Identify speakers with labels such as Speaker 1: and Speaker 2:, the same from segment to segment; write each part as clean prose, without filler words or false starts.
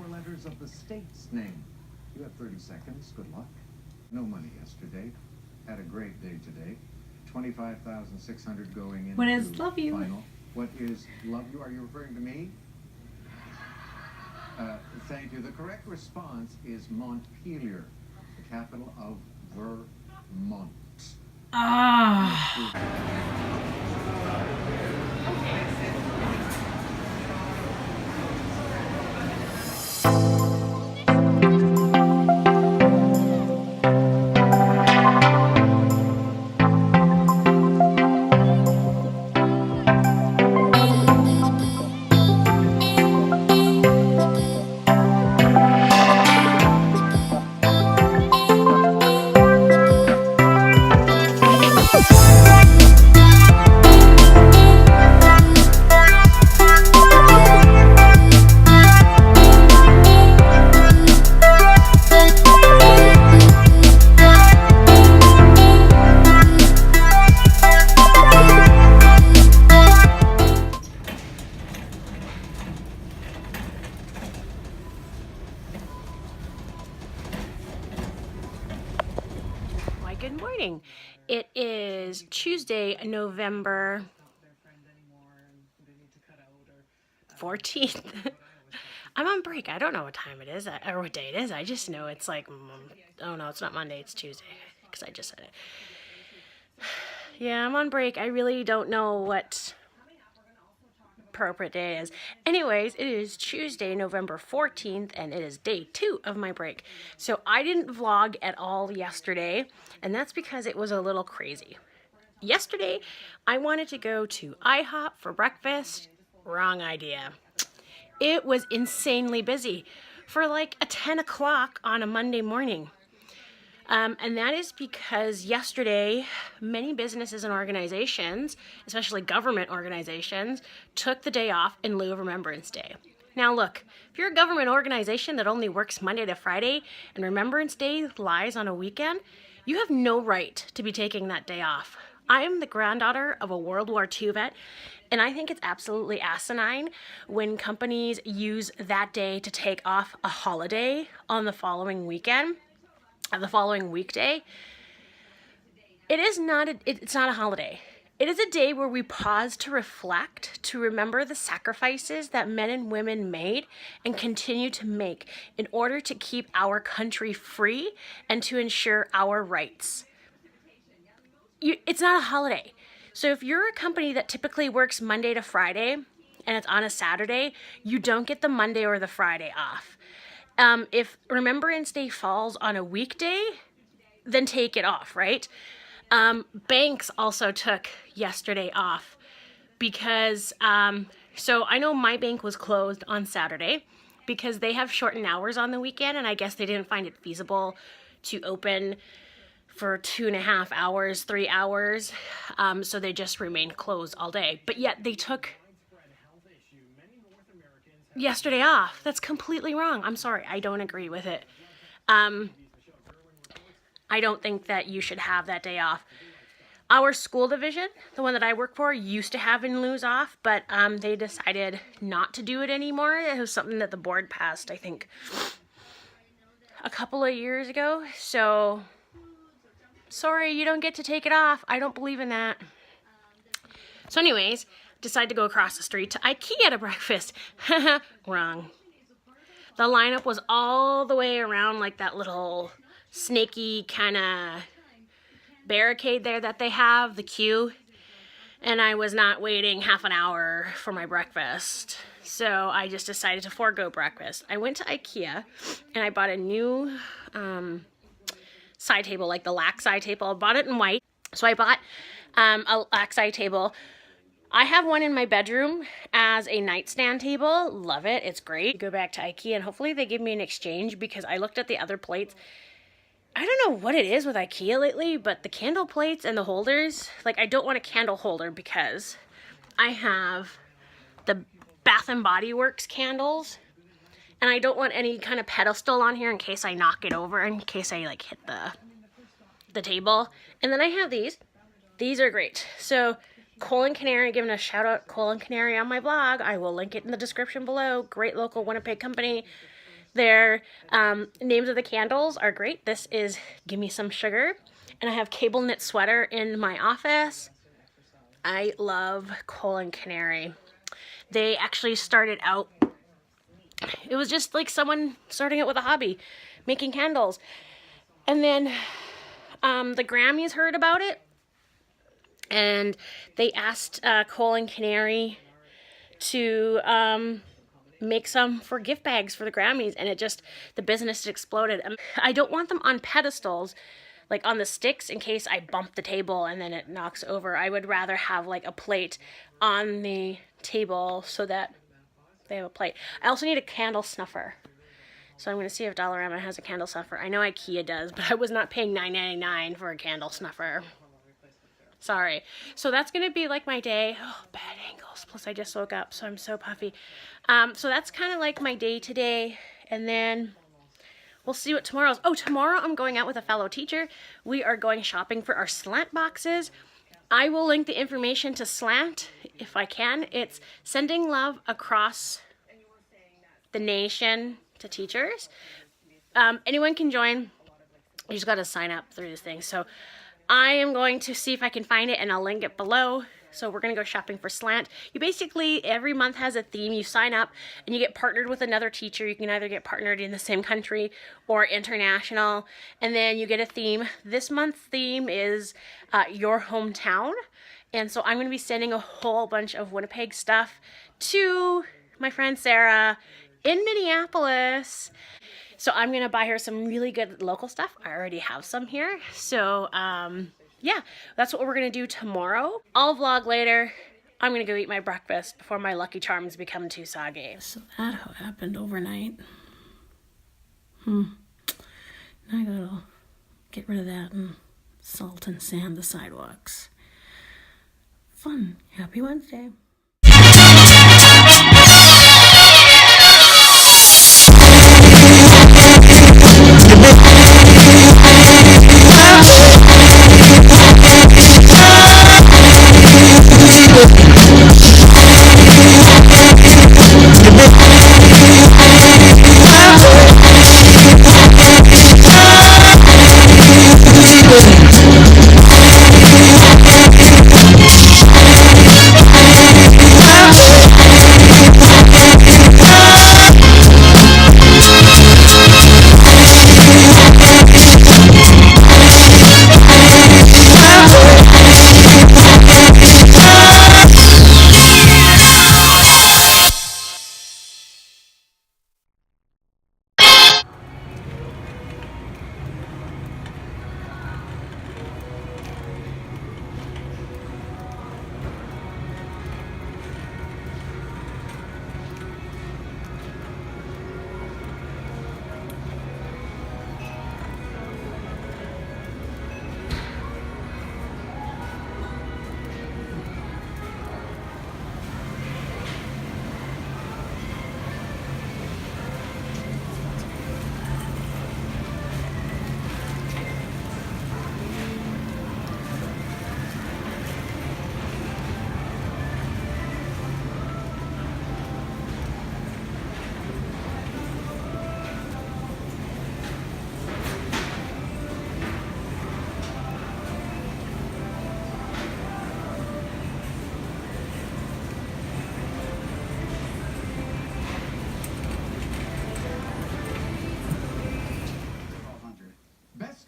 Speaker 1: letters of the state's name. You have 30 seconds. Good luck. No money yesterday. Had a great day today. 25,600 going in.
Speaker 2: What is love you?
Speaker 1: Final. What is love you? Are you referring to me? Thank you. The correct response is Montpelier, the capital of Vermont.
Speaker 2: Ah. Good morning. It is Tuesday, November 14th. I'm on break. I don't know what time it is or what day it is. I just know it's like, oh no, it's not Monday, it's Tuesday because I just said it. Yeah, I'm on break. I really don't know what appropriate day is. Anyways, it is Tuesday, November 14th, and it is day 2 of my break. So I didn't vlog at all yesterday, and that's because it was a little crazy. Yesterday, I wanted to go to IHOP for breakfast. Wrong idea. It was insanely busy for like a 10 o'clock on a Monday morning. And that is because yesterday, many businesses and organizations, especially government organizations, took the day off in lieu of Remembrance Day. Now look, if you're a government organization that only works Monday to Friday and Remembrance Day lies on a weekend, you have no right to be taking that day off. I am the granddaughter of a World War II vet, and I think it's absolutely asinine when companies use that day to take off a holiday on the following weekend. The following weekday. It's not a holiday. It is a day where we pause to reflect, to remember the sacrifices that men and women made and continue to make in order to keep our country free and to ensure our rights. It's not a holiday. So if you're a company that typically works Monday to Friday and it's on a Saturday, you don't get the Monday or the Friday off. If Remembrance Day falls on a weekday, then take it off, right? Banks also took yesterday off because, so I know my bank was closed on Saturday because they have shortened hours on the weekend, and I guess they didn't find it feasible to open for 2.5 hours, 3 hours, so they just remained closed all day. But yet they took yesterday off. That's completely wrong. I'm sorry. I don't agree with it. I don't think that you should have that day off. Our school division, the one that I work for, used to have in lieu off, but they decided not to do it anymore. It was something that the board passed, I think, a couple of years ago. So, sorry, you don't get to take it off. I don't believe in that. So anyways, decided to go across the street to IKEA to breakfast. Wrong. The lineup was all the way around like that little snaky kind of barricade there that they have, the queue. And I was not waiting half an hour for my breakfast. So I just decided to forego breakfast. I went to IKEA and I bought a new side table, like the lac side table. I bought it in white. So I bought a lac side table. I have one in my bedroom as a nightstand table. Love it. It's great. Go back to IKEA and hopefully they give me an exchange because I looked at the other plates. I don't know what it is with IKEA lately, but the candle plates and the holders, like I don't want a candle holder because I have the Bath and Body Works candles and I don't want any kind of pedestal on here in case I knock it over, in case I like hit the table. And then I have these. These are great. So Coal and Canary, giving a shout out, Coal and Canary on my blog. I will link it in the description below. Great local Winnipeg company. Their names of the candles are great. This is Give Me Some Sugar. And I have Cable Knit Sweater in my office. I love Coal and Canary. They actually started out, it was just like someone starting out with a hobby, making candles. And then the Grammys heard about it. And they asked Coal and Canary to make some for gift bags for the Grammys, and the business exploded. I don't want them on pedestals, like on the sticks, in case I bump the table and then it knocks over. I would rather have like a plate on the table so that they have a plate. I also need a candle snuffer. So I'm going to see if Dollarama has a candle snuffer. I know IKEA does, but I was not paying $9.99 for a candle snuffer. Sorry. So that's going to be like my day. Oh, bad angles. Plus I just woke up, so I'm so puffy. So that's kind of like my day today. And then we'll see what tomorrow's. Oh, tomorrow I'm going out with a fellow teacher. We are going shopping for our slant boxes. I will link the information to Slant if I can. It's sending love across the nation to teachers. Anyone can join. You just got to sign up through this thing. So I am going to see if I can find it, and I'll link it below. So we're going to go shopping for Slant. You basically, every month has a theme. You sign up and you get partnered with another teacher. You can either get partnered in the same country or international. And then you get a theme. This month's theme is your hometown. And so I'm going to be sending a whole bunch of Winnipeg stuff to my friend Sarah in Minneapolis. So I'm going to buy her some really good local stuff. I already have some here. So, yeah, that's what we're going to do tomorrow. I'll vlog later. I'm going to go eat my breakfast before my Lucky Charms become too soggy. So that happened overnight. Now I gotta get rid of that and salt and sand the sidewalks. Fun. Happy Wednesday.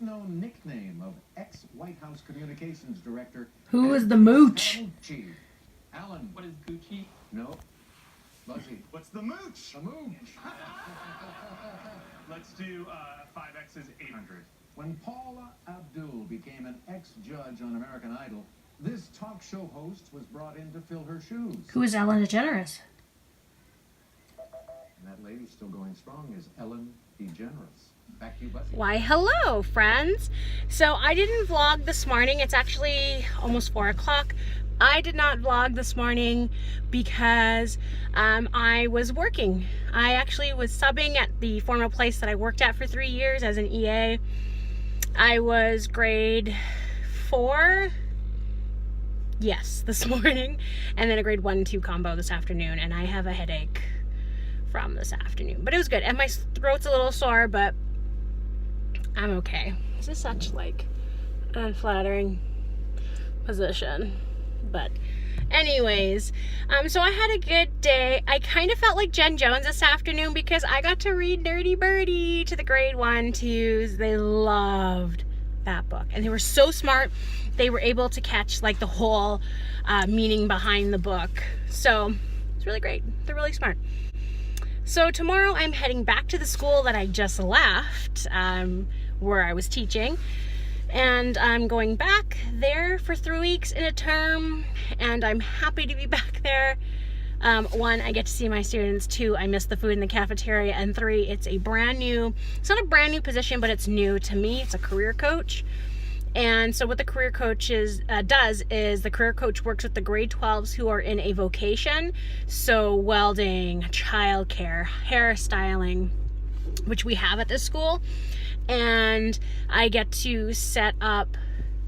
Speaker 1: Known nickname of ex-White House Communications Director.
Speaker 2: Who is the mooch?
Speaker 1: Alan.
Speaker 3: What is Gucci?
Speaker 1: No. Buzzy.
Speaker 3: What's the mooch?
Speaker 1: The mooch.
Speaker 3: Let's do 5X's 800.
Speaker 1: When Paula Abdul became an ex-judge on American Idol, this talk show host was brought in to fill her shoes.
Speaker 2: Who is Ellen DeGeneres?
Speaker 1: And that lady still going strong is Ellen DeGeneres. Back to you, Buzzy.
Speaker 2: Why, hello, friends. So I didn't vlog this morning. It's actually almost 4 o'clock. I did not vlog this morning because I was working. I actually was subbing at the former place that I worked at for 3 years as an EA. I was grade 4, yes, this morning, and then a grade 1 and 2 combo this afternoon, and I have a headache from this afternoon. But it was good. And my throat's a little sore, but I'm okay. This is such like an unflattering position. But anyways, so I had a good day. I kind of felt like Jen Jones this afternoon because I got to read Dirty Birdie to the grade 1-2s. They loved that book. And they were so smart. They were able to catch like the whole meaning behind the book. So it's really great. They're really smart. So tomorrow I'm heading back to the school that I just left, where I was teaching. And I'm going back there for 3 weeks in a term, and I'm happy to be back there. 1, I get to see my students. 2, I miss the food in the cafeteria. And 3, it's not a brand new position, but it's new to me. It's a career coach. And so what the career coach does is the career coach works with the grade 12s who are in a vocation. So welding, childcare, hairstyling, which we have at this school. And I get to set up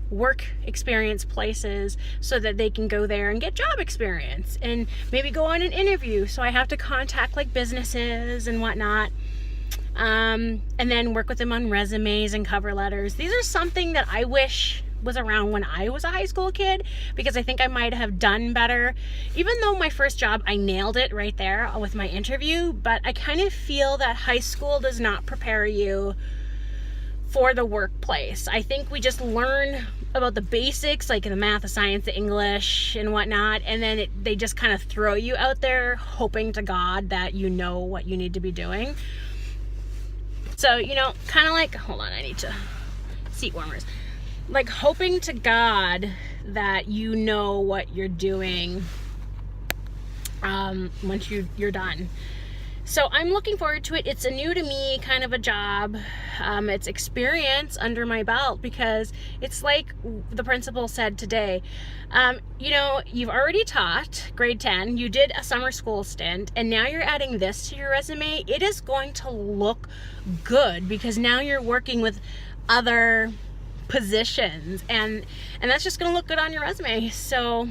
Speaker 2: work experience places so that they can go there and get job experience and maybe go on an interview. So I have to contact like businesses and whatnot, and then work with them on resumes and cover letters. These are something that I wish was around when I was a high school kid, because I think I might have done better. Even though my first job, I nailed it right there with my interview, but I kind of feel that high school does not prepare you for the workplace. I think we just learn about the basics, like the math, the science, the English, and whatnot, and then they just kind of throw you out there hoping to God that you know what you need to be doing. So, kind of like, hold on, I need to seat warmers. Like hoping to God that you know what you're doing once you're done. So I'm looking forward to it. It's a new to me kind of a job. It's experience under my belt, because it's like the principal said today. You've already taught grade 10. You did a summer school stint, and now you're adding this to your resume. It is going to look good because now you're working with other positions, and that's just going to look good on your resume. So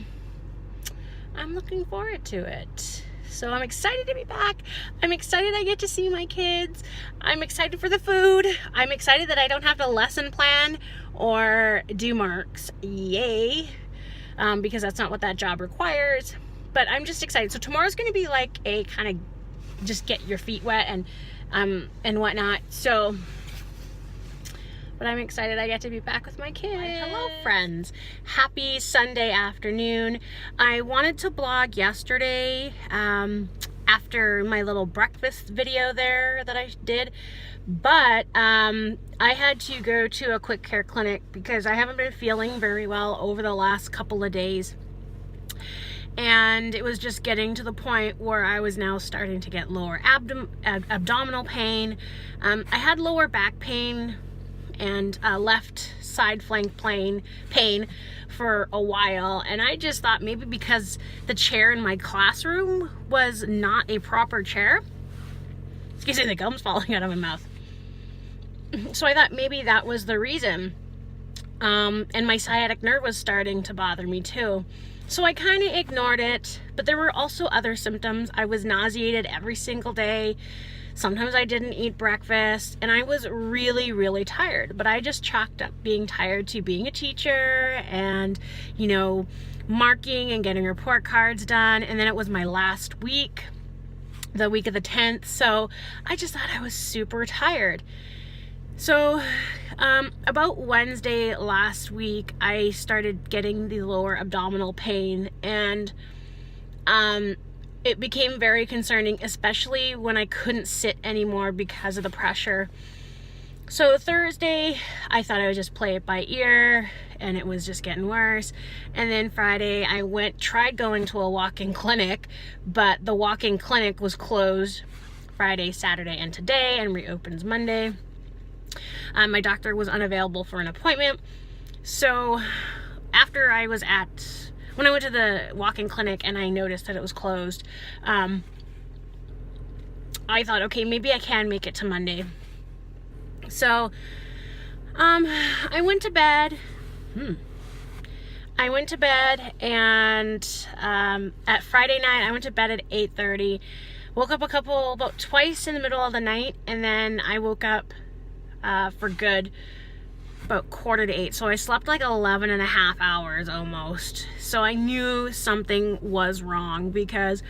Speaker 2: I'm looking forward to it. So I'm excited to be back. I'm excited I get to see my kids. I'm excited for the food. I'm excited that I don't have to lesson plan or do marks. Yay. Because that's not what that job requires. But I'm just excited. So tomorrow's going to be like a kind of just get your feet wet and whatnot. So, but I'm excited I get to be back with my kids. Hello, friends. Happy Sunday afternoon. I wanted to blog yesterday after my little breakfast video there that I did, but I had to go to a quick care clinic because I haven't been feeling very well over the last couple of days. And it was just getting to the point where I was now starting to get lower abdominal pain. I had lower back pain and left side flank pain for a while, and I just thought maybe because the chair in my classroom was not a proper chair. Excuse me, the gum's falling out of my mouth. So I thought maybe that was the reason. And my sciatic nerve was starting to bother me too. So I kind of ignored it, but there were also other symptoms. I was nauseated every single day. Sometimes I didn't eat breakfast, and I was really, really tired. But I just chalked up being tired to being a teacher and, marking and getting report cards done. And then it was my last week, the week of the 10th. So I just thought I was super tired. So about Wednesday last week, I started getting the lower abdominal pain, and it became very concerning, especially when I couldn't sit anymore because of the pressure. So Thursday, I thought I would just play it by ear, and it was just getting worse. And then Friday, I tried going to a walk-in clinic, but the walk-in clinic was closed Friday, Saturday, and today, and reopens Monday. My doctor was unavailable for an appointment. So after when I went to the walk-in clinic and I noticed that it was closed, I thought, okay, maybe I can make it to Monday. So, I went to bed. And at Friday night, I went to bed at 8:30. Woke up about twice in the middle of the night, and then I woke up for good about 7:45. So I slept like 11 and a half hours almost. So I knew something was wrong, because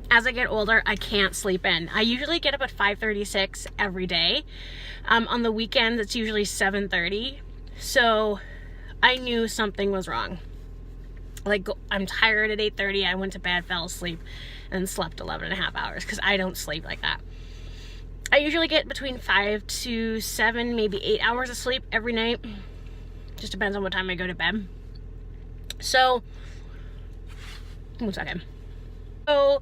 Speaker 2: as I get older, I can't sleep in. I usually get up at 5:36 every day. On the weekends, it's usually 7:30. So I knew something was wrong. Like, I'm tired at 8:30. I went to bed, fell asleep, and slept 11 and a half hours, because I don't sleep like that. I usually get between 5 to 7, maybe 8 hours of sleep every night. Just depends on what time I go to bed. So, one second. So,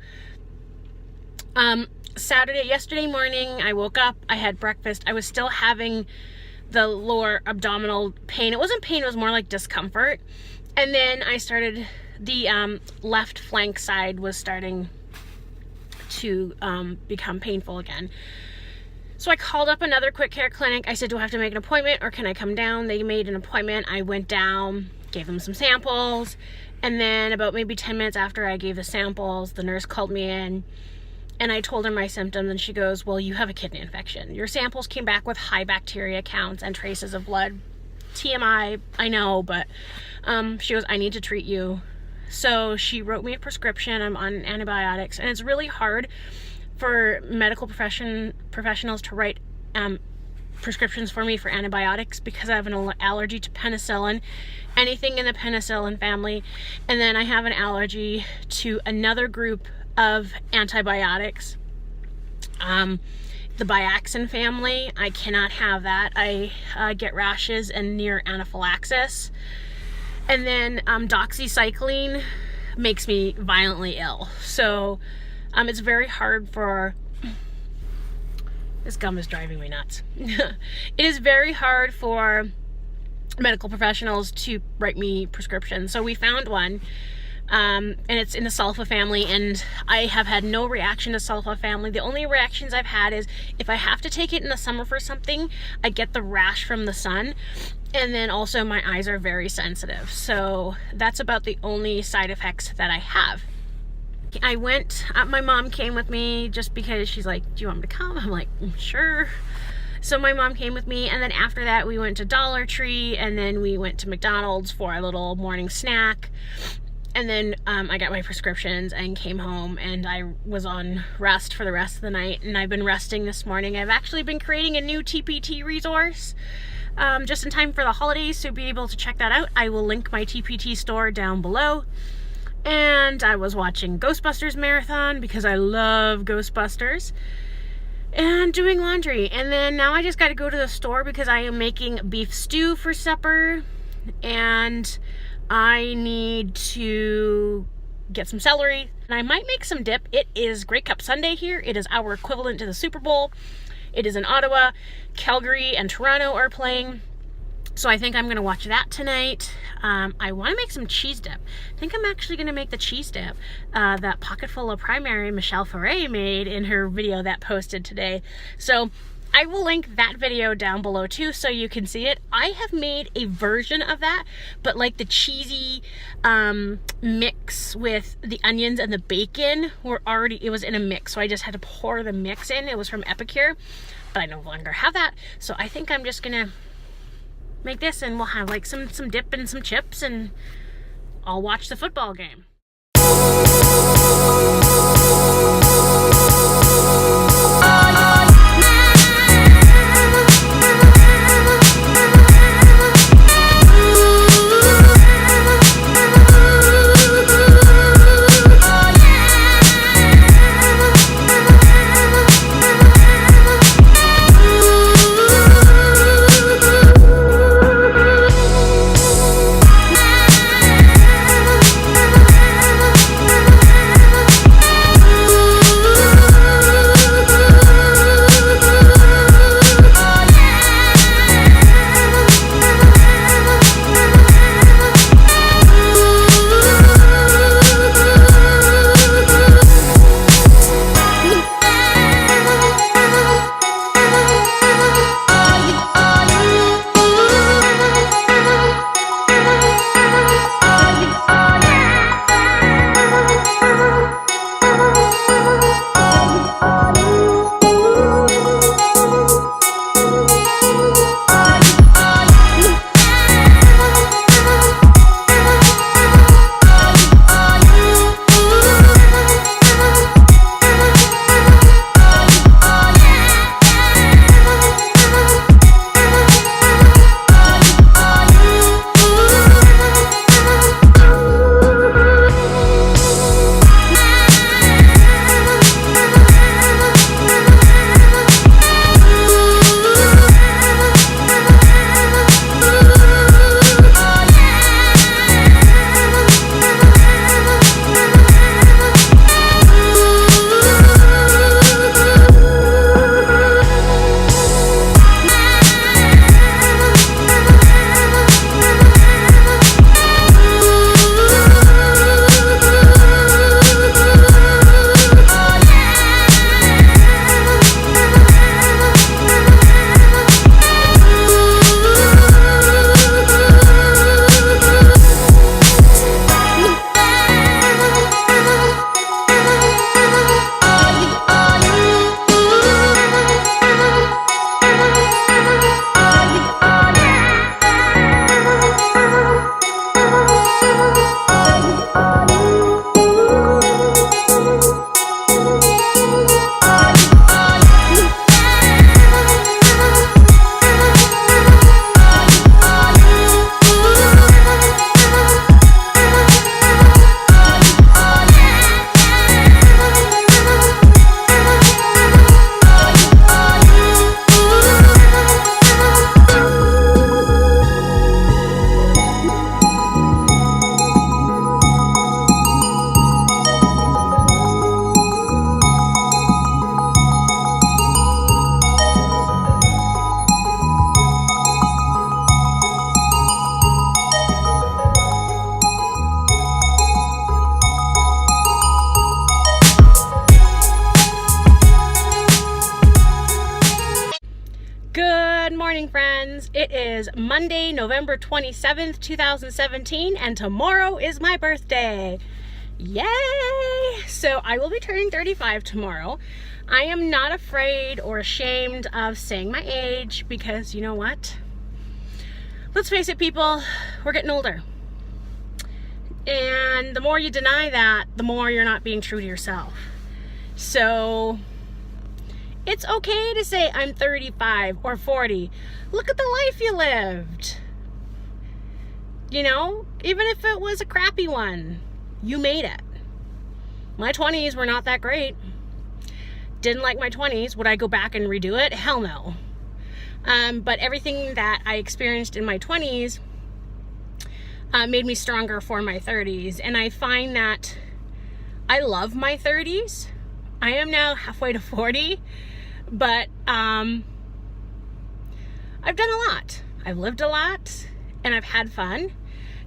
Speaker 2: yesterday morning, I woke up, I had breakfast. I was still having the lower abdominal pain. It wasn't pain, it was more like discomfort. And then I started, the left flank side was starting to become painful again. So I called up another quick care clinic. I said, do I have to make an appointment or can I come down? They made an appointment. I went down, gave them some samples. And then about maybe 10 minutes after I gave the samples, the nurse called me in and I told her my symptoms, and she goes, well, you have a kidney infection. Your samples came back with high bacteria counts and traces of blood. TMI, I know, but she goes, I need to treat you. So she wrote me a prescription. I'm on antibiotics, and it's really hard for medical professionals to write prescriptions for me for antibiotics, because I have an allergy to penicillin, anything in the penicillin family, and then I have an allergy to another group of antibiotics, the Biaxin family. I cannot have that. I get rashes and near anaphylaxis. And then doxycycline makes me violently ill. So it's very hard for... This gum is driving me nuts. It is very hard for medical professionals to write me prescriptions. So we found one, and it's in the sulfa family, and I have had no reaction to sulfa family. The only reactions I've had is if I have to take it in the summer for something, I get the rash from the sun, and then also my eyes are very sensitive. So that's about the only side effects that I have. I went, my mom came with me just because she's like, do you want me to come? I'm like, sure. So my mom came with me, and then after that we went to Dollar Tree, and then we went to McDonald's for a little morning snack. And then I got my prescriptions and came home, and I was on rest for the rest of the night, and I've been resting this morning. I've actually been creating a new TPT resource just in time for the holidays, so be able to check that out. I will link my TPT store down below. And I was watching Ghostbusters marathon because I love Ghostbusters, and doing laundry. And then now I just got to go to the store because I am making beef stew for supper, and I need to get some celery, and I might make some dip. It is Grey Cup Sunday here. It is our equivalent to the Super Bowl. It is in Ottawa. Calgary and Toronto are playing. So I think I'm going to watch that tonight. I want to make some cheese dip. I think I'm actually going to make the cheese dip that Pocketful of Primary Michelle Foray made in her video that posted today. So I will link that video down below too, so you can see it. I have made a version of that, but like the cheesy mix with the onions and the bacon were already, it was in a mix. So I just had to pour the mix in. It was from Epicure, but I no longer have that. So I think I'm just going to make this, and we'll have like some dip and some chips, and I'll watch the football game. friends. It is Monday, November 27th, 2017, and tomorrow is my birthday. Yay! So I will be turning 35 tomorrow. I am not afraid or ashamed of saying my age because you know what? Let's face it, people, we're getting older. And the more you deny that, the more you're not being true to yourself. So it's okay to say I'm 35 or 40. Look at the life you lived. You know, even if it was a crappy one, you made it. My 20s were not that great. Didn't like my 20s. Would I go back and redo it? Hell no. But everything that I experienced in my 20s made me stronger for my 30s. And I find that I love my 30s. I am now halfway to 40. But I've done a lot. I've lived a lot and I've had fun.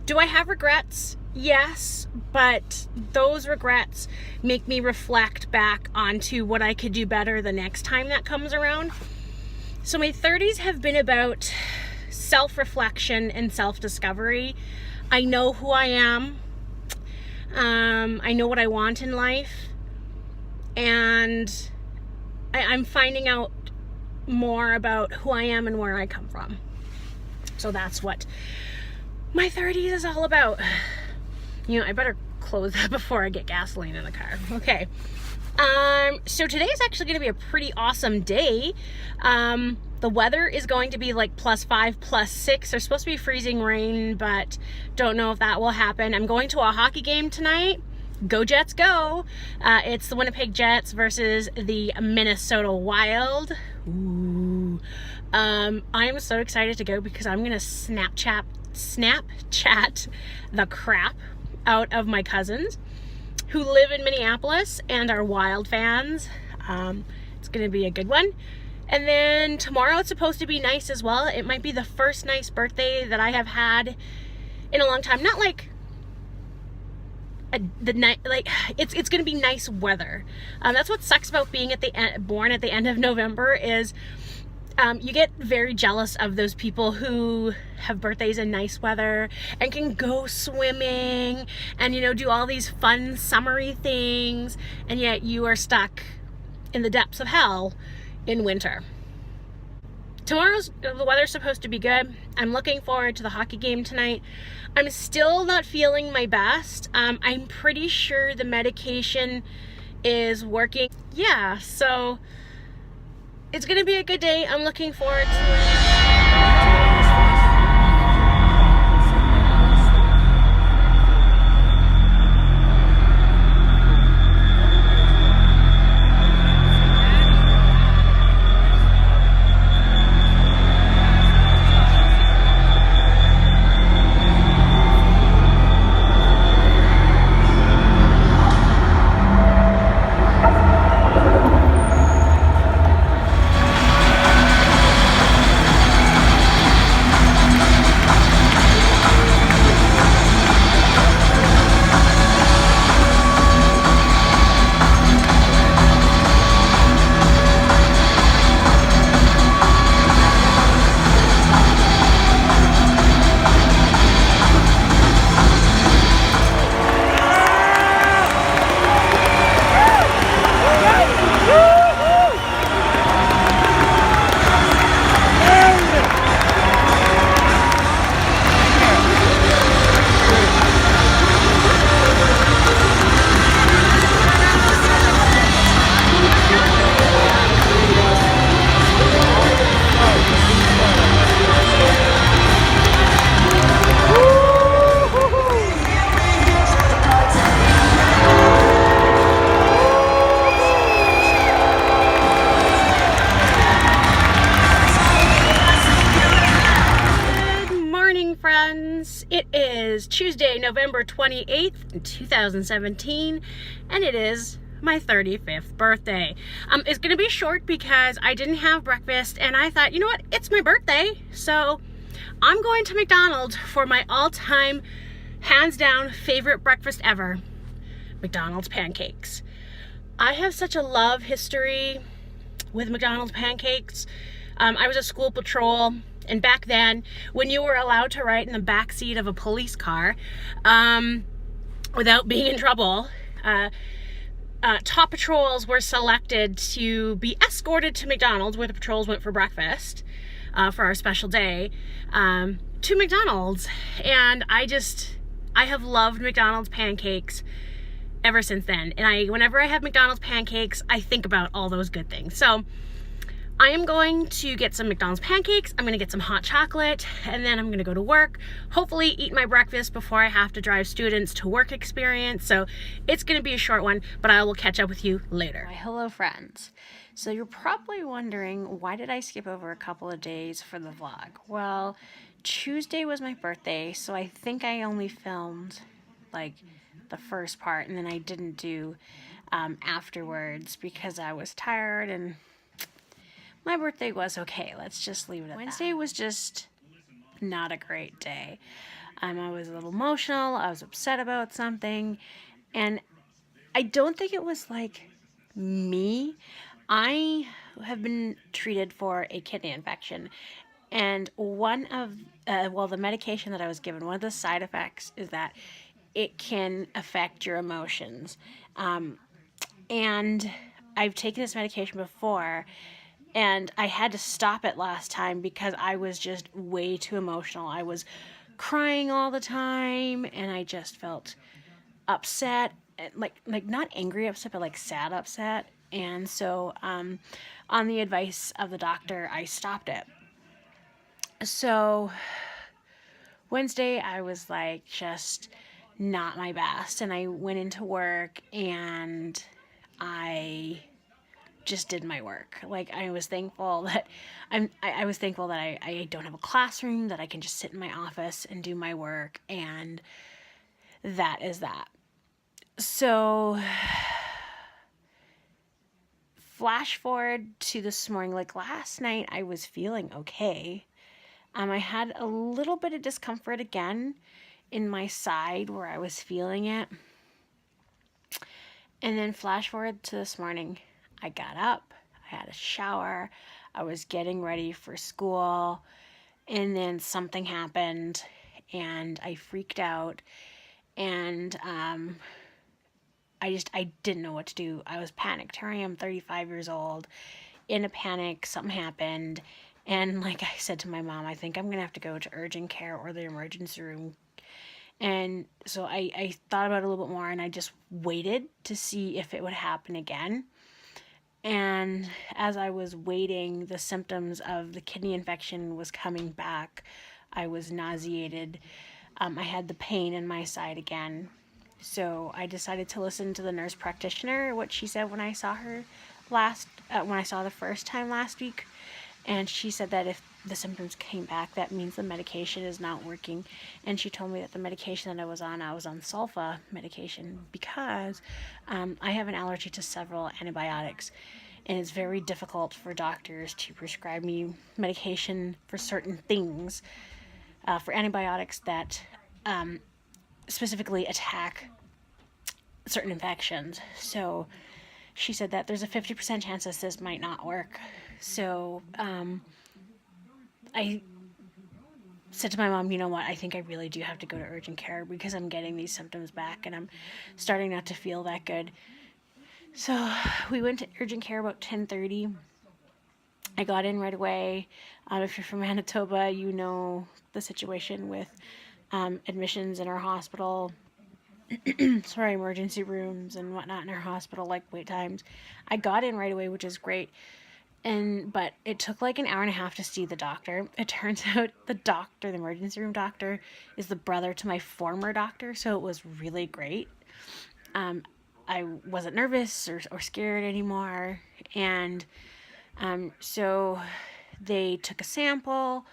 Speaker 2: Do I have regrets? Yes, but those regrets make me reflect back onto what I could do better the next time that comes around. So my 30s have been about self-reflection and self-discovery. I know who I am. I know what I want in life. And I'm finding out more about who I am and where I come from. So that's what my 30s is all about. You know, I better close that before I get gasoline in the car. Okay. So today is actually going to be a pretty awesome day. The weather is going to be like +5, +6. There's supposed to be freezing rain, but don't know if that will happen. I'm going to a hockey game tonight. Go Jets, go! It's the Winnipeg Jets versus the Minnesota Wild. Ooh. I am so excited to go because I'm gonna Snapchat the crap out of my cousins who live in Minneapolis and are Wild fans. It's gonna be a good one. And then tomorrow it's supposed to be nice as well. It might be the first nice birthday that I have had in a long time. Not like the night, like it's gonna be nice weather. That's what sucks about being born at the end of November is you get very jealous of those people who have birthdays in nice weather and can go swimming and, you know, do all these fun summery things, and yet you are stuck in the depths of hell in winter. The weather's supposed to be good. I'm looking forward to the hockey game tonight. I'm still not feeling my best. I'm pretty sure the medication is working. Yeah, so it's gonna be a good day. I'm looking forward to it. It is Tuesday, November 28th, 2017, and it is my 35th birthday. It's gonna be short because I didn't have breakfast and I thought, you know what, it's my birthday, so I'm going to McDonald's for my all-time, hands down, favorite breakfast ever, McDonald's pancakes. I have such a love history with McDonald's pancakes. I was a school patrol And back then, when you were allowed to ride in the back seat of a police car without being in trouble, top patrols were selected to be escorted to McDonald's, where the patrols went for breakfast for our special day, to McDonald's. And I have loved McDonald's pancakes ever since then. And whenever I have McDonald's pancakes, I think about all those good things. So I am going to get some McDonald's pancakes, I'm going to get some hot chocolate, and then I'm going to go to work, hopefully eat my breakfast before I have to drive students to work experience. So it's going to be a short one, but I will catch up with you later. Hello friends. So you're probably wondering, why did I skip over a couple of days for the vlog? Well, Tuesday was my birthday, so I think I only filmed like the first part, and then I didn't do afterwards because I was tired, and my birthday was okay. Let's just leave it at that. Wednesday was just not a great day. I was a little emotional. I was upset about something. And I don't think it was like me. I have been treated for a kidney infection. And one of, the medication that I was given, one of the side effects is that it can affect your emotions. And I've taken this medication before, and I had to stop it last time because I was just way too emotional. I was crying all the time, and I just felt upset, like not angry upset, but like sad upset. And so on the advice of the doctor, I stopped it. So Wednesday I was like just not my best, and I went into work and I just did my work. Like, I was thankful that I was thankful that I don't have a classroom, that I can just sit in my office and do my work, and that is that. So flash forward to this morning, like last night I was feeling okay. I had a little bit of discomfort again in my side where I was feeling it. And then flash forward to this morning, I got up, I had a shower, I was getting ready for school, and then something happened, and I freaked out, and I didn't know what to do. I was panicked. Here I am, 35 years old, in a panic, something happened, and like I said to my mom, I think I'm going to have to go to urgent care or the emergency room. And so I thought about it a little bit more, and I just waited to see if it would happen again. And as I was waiting, the symptoms of the kidney infection was coming back. I was nauseated. I had the pain in my side again. So I decided to listen to the nurse practitioner, what she said when I saw her when I saw the first time last week. And she said that if the symptoms came back, that means the medication is not working. And she told me that the medication that I was on sulfa medication because I have an allergy to several antibiotics. And it's very difficult for doctors to prescribe me medication for certain things, for antibiotics that specifically attack certain infections. So she said that there's a 50% chance that this might not work. So I said to my mom, you know what, I think I really do have to go to urgent care because I'm getting these symptoms back and I'm starting not to feel that good. So we went to urgent care about 10:30. I got in right away. If you're from Manitoba, you know the situation with admissions in our hospital, sorry, emergency rooms and whatnot in our hospital, like wait times. I got in right away, which is great. But it took like an hour and a half to see the doctor. It turns out the emergency room doctor, is the brother to my former doctor, so it was really great. I wasn't nervous or scared anymore, and so they took a sample,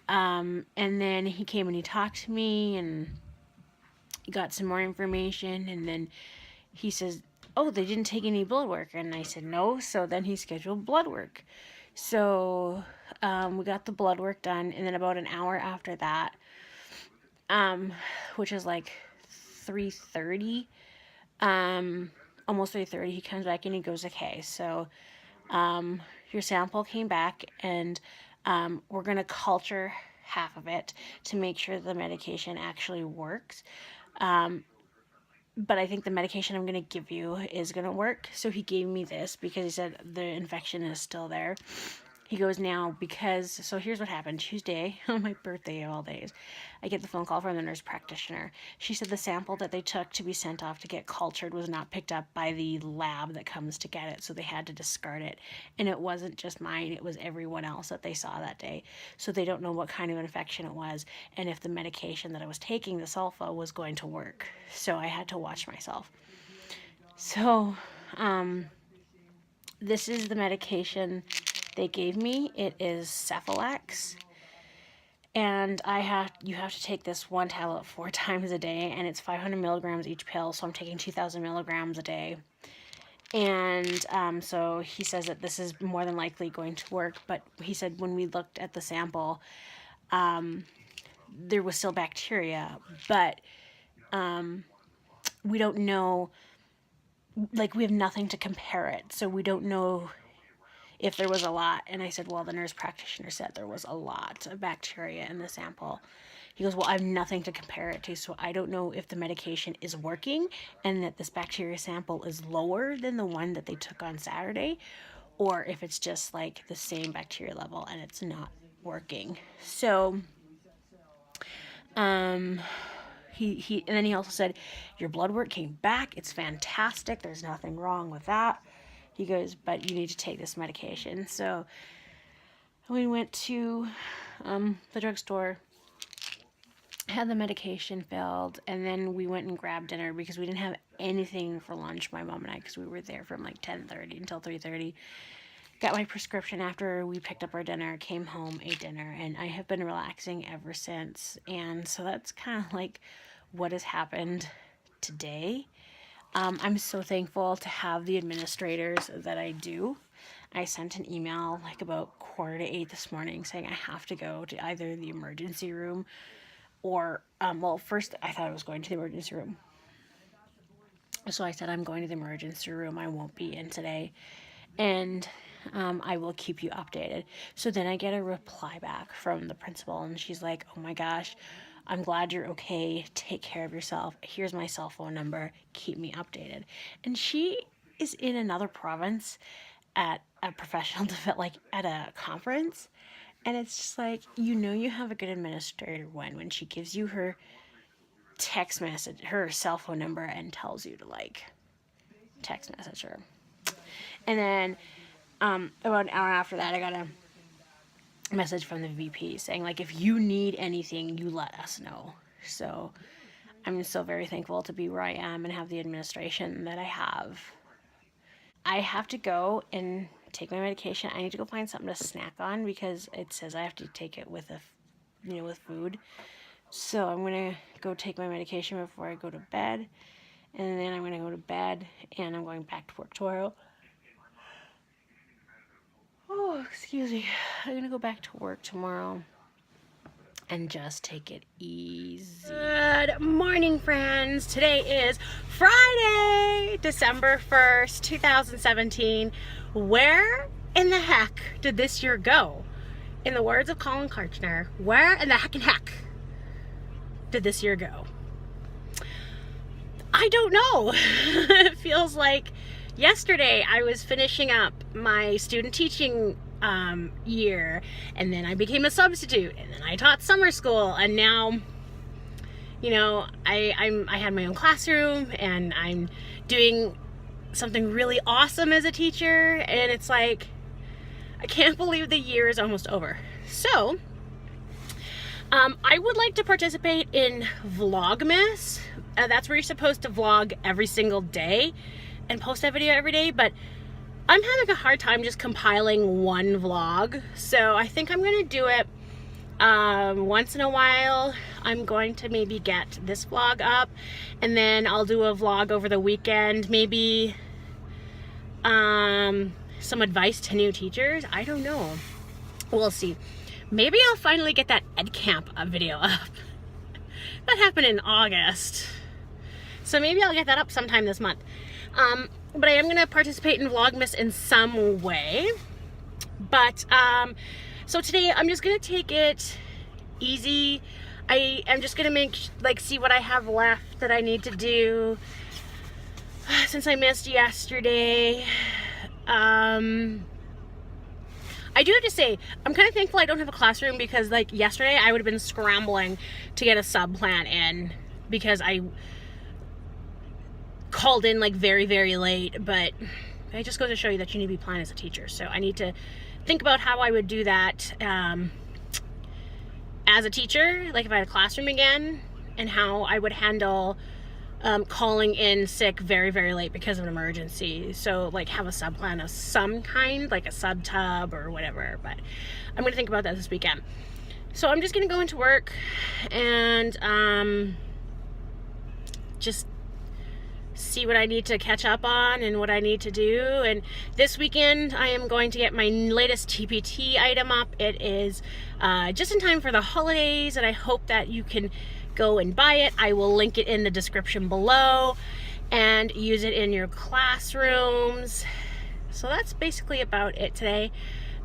Speaker 2: and then he came and he talked to me, and he got some more information, and then he says, oh, they didn't take any blood work. And I said, no. So then he scheduled blood work. So we got the blood work done. And then about an hour after that, which is like 3:30, almost 3:30, he comes back and he goes, okay, so your sample came back and We're going to culture half of it to make sure the medication actually works. But I think the medication I'm going to give you is going to work. So he gave me this because he said the infection is still there. He goes, now, because, so here's what happened. Tuesday, on my birthday of all days, I get the phone call from the nurse practitioner. She said the sample that they took to be sent off to get cultured was not picked up by the lab that comes to get it, so they had to discard it. And it wasn't just mine, it was everyone else that they saw that day. So they don't know what kind of infection it was, and if the medication that I was taking, the sulfa, was going to work. So I had to watch myself. So, this is the medication they gave me. It is Cephalax, and you have to take this one tablet 4 times a day, and it's 500 milligrams each pill, so I'm taking 2,000 milligrams a day. And so he says that this is more than likely going to work, but he said when we looked at the sample, there was still bacteria, but we don't know, like, we have nothing to compare it, so we don't know if there was a lot. And I said, well, the nurse practitioner said there was a lot of bacteria in the sample. He goes, well, I have nothing to compare it to, so I don't know if the medication is working and that this bacteria sample is lower than the one that they took on Saturday, or if it's just like the same bacteria level and it's not working. So he and then he also said, your blood work came back, it's fantastic, there's nothing wrong with that. He goes, but you need to take this medication. So we went to the drugstore, had the medication filled, and then we went and grabbed dinner because we didn't have anything for lunch, my mom and I, because we were there from like 10:30 until 3:30. Got my prescription after we picked up our dinner, came home, ate dinner, and I have been relaxing ever since. And so that's kind of like what has happened today. I'm so thankful to have the administrators that I do. I sent an email like about 7:45 this morning saying I have to go to either the emergency room or, well, first I thought I was going to the emergency room. So I said, I'm going to the emergency room. I won't be in today. And I will keep you updated. So then I get a reply back from the principal, and she's like, oh my gosh, I'm glad you're okay. Take care of yourself. Here's my cell phone number. Keep me updated. And she is in another province at a professional development, like at a conference. And it's just like, you have a good administrator when she gives you her text message, her cell phone number, and tells you to like text message her. And then about an hour after that, I got a message from the VP saying, like, if you need anything, you let us know. So I'm so very thankful to be where I am and have the administration that I have. I have to go and take my medication. I need to go find something to snack on because it says I have to take it with with food. So I'm going to go take my medication before I go to bed. And then I'm going to go to bed, and I'm going back to work tomorrow. Oh, excuse me. I'm going to go back to work tomorrow and just take it easy. Good morning, friends. Today is Friday, December 1st, 2017. Where in the heck did this year go? In the words of Colin Karchner, where in the heck did this year go? I don't know. It feels like yesterday I was finishing up my student teaching year, and then I became a substitute, and then I taught summer school, and now, I had my own classroom, and I'm doing something really awesome as a teacher, and it's like, I can't believe the year is almost over. So, I would like to participate in Vlogmas. That's where you're supposed to vlog every single day and post that video every day, but I'm having a hard time just compiling one vlog. So I think I'm going to do it once in a while. I'm going to maybe get this vlog up, and then I'll do a vlog over the weekend, maybe some advice to new teachers. I don't know. We'll see. Maybe I'll finally get that Ed Camp video up. That happened in August. So maybe I'll get that up sometime this month. But I am going to participate in Vlogmas in some way. But, So today I'm just gonna take it easy. I am just gonna see what I have left that I need to do since I missed yesterday. I do have to say, I'm kind of thankful I don't have a classroom, because like yesterday I would have been scrambling to get a sub plan in because I called in like very, very late. But it just goes to show you that you need to be planned as a teacher. So I need to think about how I would do that as a teacher, like if I had a classroom again, and how I would handle calling in sick very, very late because of an emergency. So like have a sub plan of some kind, like a sub tub or whatever. But I'm gonna think about that this weekend. So I'm just gonna go into work and just see what I need to catch up on and what I need to do. And this weekend I am going to get my latest TPT item up. It is just in time for the holidays, and I hope that you can go and buy it. I will link it in the description below and use it in your classrooms. So that's basically about it today.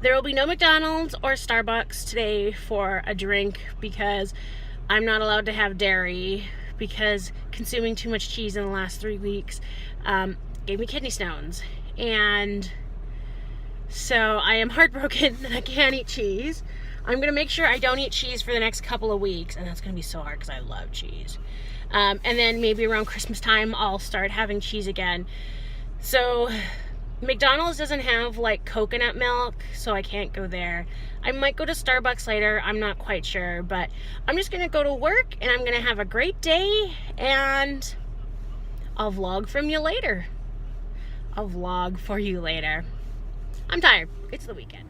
Speaker 2: There will be no McDonald's or Starbucks today for a drink, because I'm not allowed to have dairy, because consuming too much cheese in the last 3 weeks gave me kidney stones. And so I am heartbroken that I can't eat cheese. I'm gonna make sure I don't eat cheese for the next couple of weeks, and that's gonna be so hard because I love cheese. And then maybe around Christmas time I'll start having cheese again. So McDonald's doesn't have like coconut milk, so I can't go there. I might go to Starbucks later, I'm not quite sure, but I'm just gonna go to work and I'm gonna have a great day, and I'll vlog from you later. I'll vlog for you later. I'm tired, it's the weekend.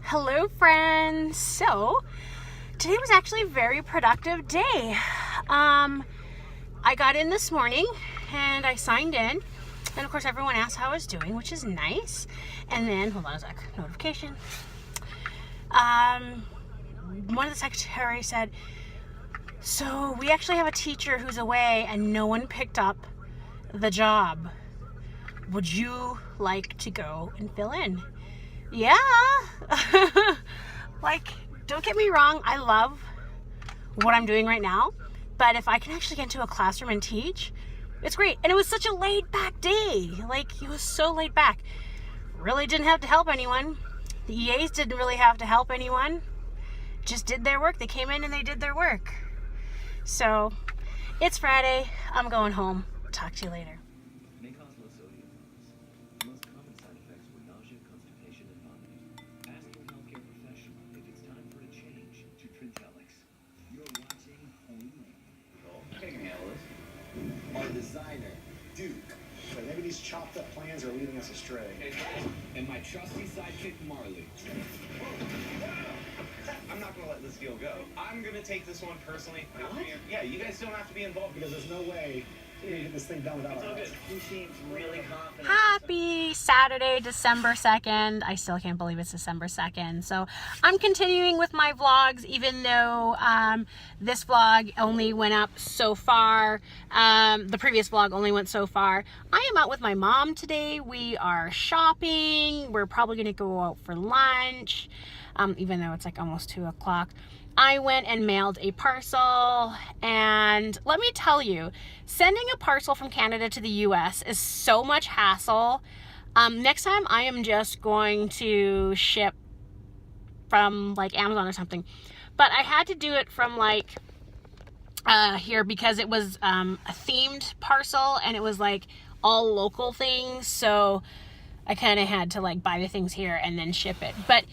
Speaker 2: Hello friends. So today was actually a very productive day. I got in this morning and I signed in, and of course everyone asked how I was doing, which is nice. And then, hold on a sec, notification. One of the secretaries said, so we actually have a teacher who's away and no one picked up the job. Would you like to go and fill in? Yeah. Like, don't get me wrong, I love what I'm doing right now, but if I can actually get into a classroom and teach, it's great. And it was such a laid back day. Like, it was so laid back. Really didn't have to help anyone. The EAs didn't really have to help anyone. Just did their work. They came in and they did their work. So it's Friday. I'm going home. Talk to you later.
Speaker 4: May cause low sodium levels. The most common side effects were nausea, constipation, and vomiting. Ask your healthcare professional if it's time for a change to Trintellix. You're watching Only. Taking analyst.
Speaker 5: Our designer, Duke.
Speaker 6: But maybe these chopped up plans are leading us astray.
Speaker 4: And my trusty sidekick, Marley.
Speaker 5: I'm not gonna let this deal go. I'm gonna take this one personally. Yeah, you guys don't have to be involved
Speaker 6: Because there's no way to get this thing done without
Speaker 5: it's
Speaker 6: our
Speaker 5: all good.
Speaker 6: help.
Speaker 5: He seems really confident.
Speaker 2: Happy Saturday, December 2nd. I still can't believe it's December 2nd. So I'm continuing with my vlogs, even though this vlog only went up so far. The previous vlog only went so far. I am out with my mom today. We are shopping. We're probably gonna go out for lunch, even though it's like almost 2 o'clock. I went and mailed a parcel, and let me tell you, sending a parcel from Canada to the US is so much hassle. Next time I am just going to ship from like Amazon or something, but I had to do it from like here because it was a themed parcel and it was like all local things, so I kind of had to like buy the things here and then ship it. But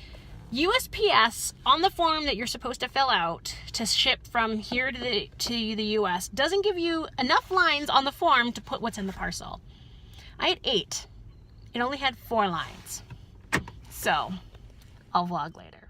Speaker 2: USPS, on the form that you're supposed to fill out to ship from here to the US, doesn't give you enough lines on the form to put what's in the parcel. I had 8. It only had 4 lines. So, I'll vlog later.